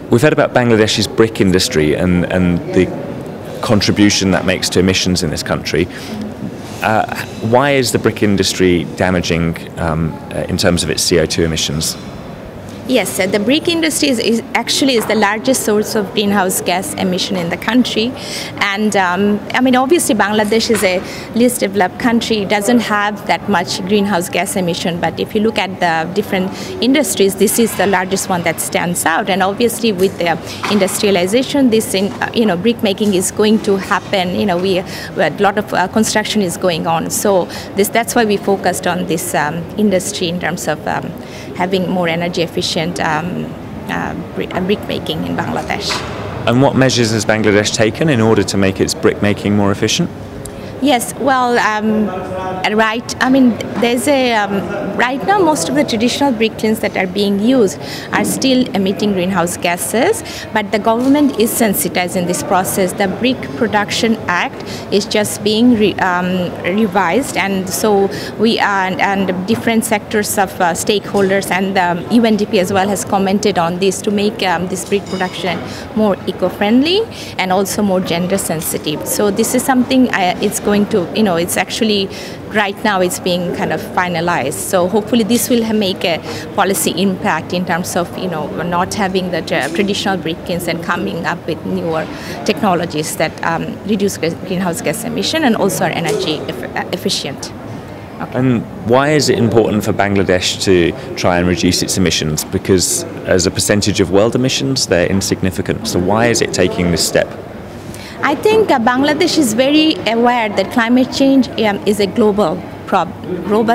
we've heard about Bangladesh's brick industry and the contribution that makes to emissions in this country. Why is the brick industry damaging in terms of its CO2 emissions? Yes, the brick industry is actually the largest source of greenhouse gas emission in the country, and I mean, obviously Bangladesh is a least developed country. It doesn't have that much greenhouse gas emission, but if you look at the different industries, this is the largest one that stands out. And obviously with the industrialization, this brick making is going to happen. A lot of construction is going on, so that's why we focused on this industry in terms of having more energy efficient brick making in Bangladesh. And what measures has Bangladesh taken in order to make its brick making more efficient? Yes, well, right. I mean, there's right now most of the traditional brick kilns that are being used are still emitting greenhouse gases, but the government is sensitized in this process. The Brick Production Act is just being revised, and so we are, and different sectors of stakeholders and the UNDP as well has commented on this to make this brick production more eco-friendly and also more gender sensitive. So this is something it's going to, it's actually right now it's being kind of finalized. So hopefully this will make a policy impact in terms of, not having the traditional brick kilns and coming up with newer technologies that reduce greenhouse gas emission and also are energy efficient. Okay. And why is it important for Bangladesh to try and reduce its emissions? Because as a percentage of world emissions, they're insignificant. So why is it taking this step? I think Bangladesh is very aware that climate change is a global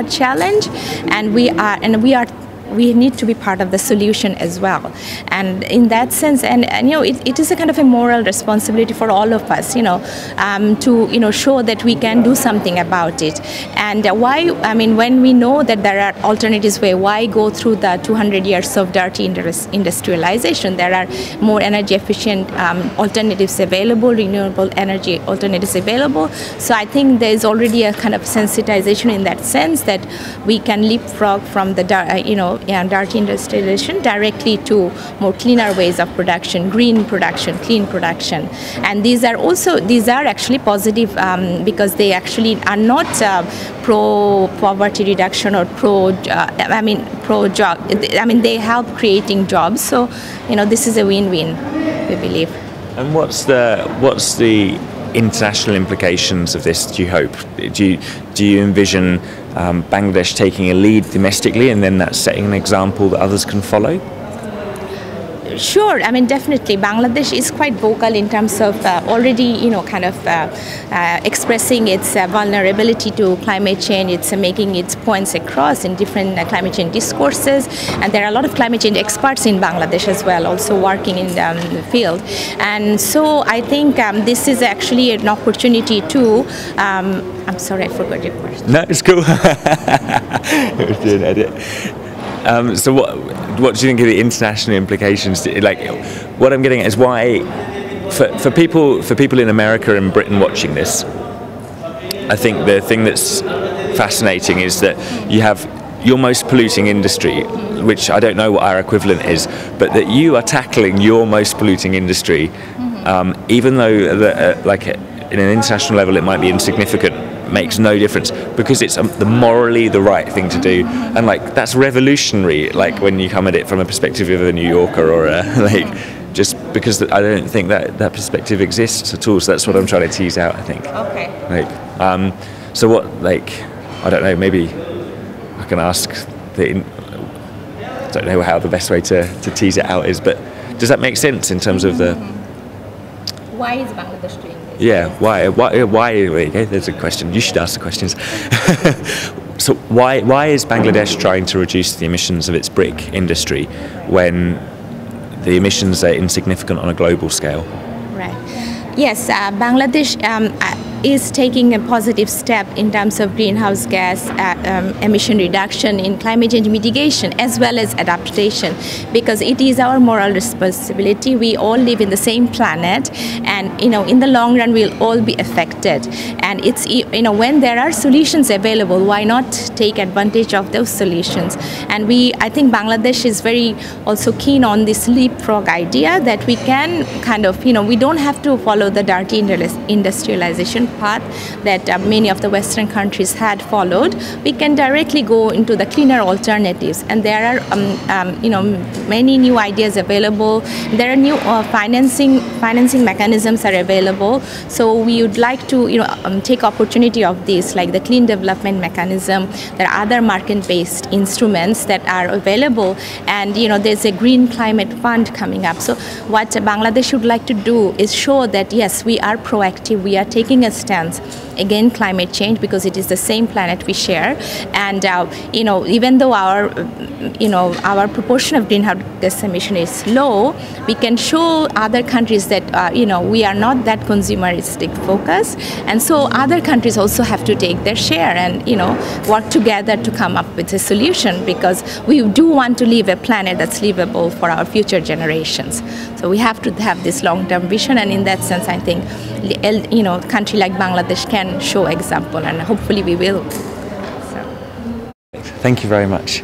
challenge, and we need to be part of the solution as well. And in that sense, and it is a kind of a moral responsibility for all of us, to show that we can do something about it. And why? I mean, when we know that there are alternatives, why go through the 200 years of dirty industrialization? There are more energy efficient alternatives available, renewable energy alternatives available. So I think there is already a kind of sensitization in that sense that we can leapfrog from the dirty industrialization directly to more cleaner ways of production, green production, clean production. And these are actually positive because they actually are not pro poverty reduction or pro job. I mean, they help creating jobs. So this is a win-win, we believe. And what's the international implications of this, do you hope? Do you envision Bangladesh taking a lead domestically and then that's setting an example that others can follow? Sure, I mean, definitely. Bangladesh is quite vocal in terms of already, expressing its vulnerability to climate change. It's making its points across in different climate change discourses. And there are a lot of climate change experts in Bangladesh as well, also working in the field. And so I think this is actually an opportunity to, I'm sorry, I forgot your question. No, it's cool. It was doing edit. So what do you think of the international implications? Like, what I'm getting at is why, for people in America and Britain watching this, I think the thing that's fascinating is that you have your most polluting industry, which I don't know what our equivalent is, but that you are tackling your most polluting industry, even though like in an international level it might be insignificant, makes no difference because it's morally the right thing to do, and like that's revolutionary. Like when you come at it from a perspective of a New Yorker or just because I don't think that perspective exists at all. So that's what I'm trying to tease out, I think. Okay. So what, I don't know. Maybe I can ask I don't know how the best way to tease it out is, but does that make sense in terms of the? Why is Bangladesh doing this? Yeah, why? Okay, there's a question. You should ask the questions. So why is Bangladesh trying to reduce the emissions of its brick industry when the emissions are insignificant on a global scale? Right. Yes, Bangladesh is taking a positive step in terms of greenhouse gas emission reduction in climate change mitigation as well as adaptation, because it is our moral responsibility. We all live in the same planet, and in the long run we'll all be affected. And it's when there are solutions available, why not take advantage of those solutions? And I think Bangladesh is very also keen on this leapfrog idea that we can kind of we don't have to follow the dirty industrialization path that many of the Western countries had followed. We can directly go into the cleaner alternatives, and there are many new ideas available. There are new financing mechanisms are available. So we would like to take opportunity of this, like the clean development mechanism. There are other market-based instruments that are available, and there's a green climate fund coming up. So what Bangladesh would like to do is show that yes, we are proactive, we are taking a stance against climate change because it is the same planet we share. And even though our proportion of greenhouse gas emission is low, we can show other countries that we are not that consumeristic focused, and so other countries also have to take their share and work together to come up with a solution, because we do want to leave a planet that's livable for our future generations. So we have to have this long-term vision, and in that sense I think a country like Bangladesh can show example, and hopefully we will. Thank you very much.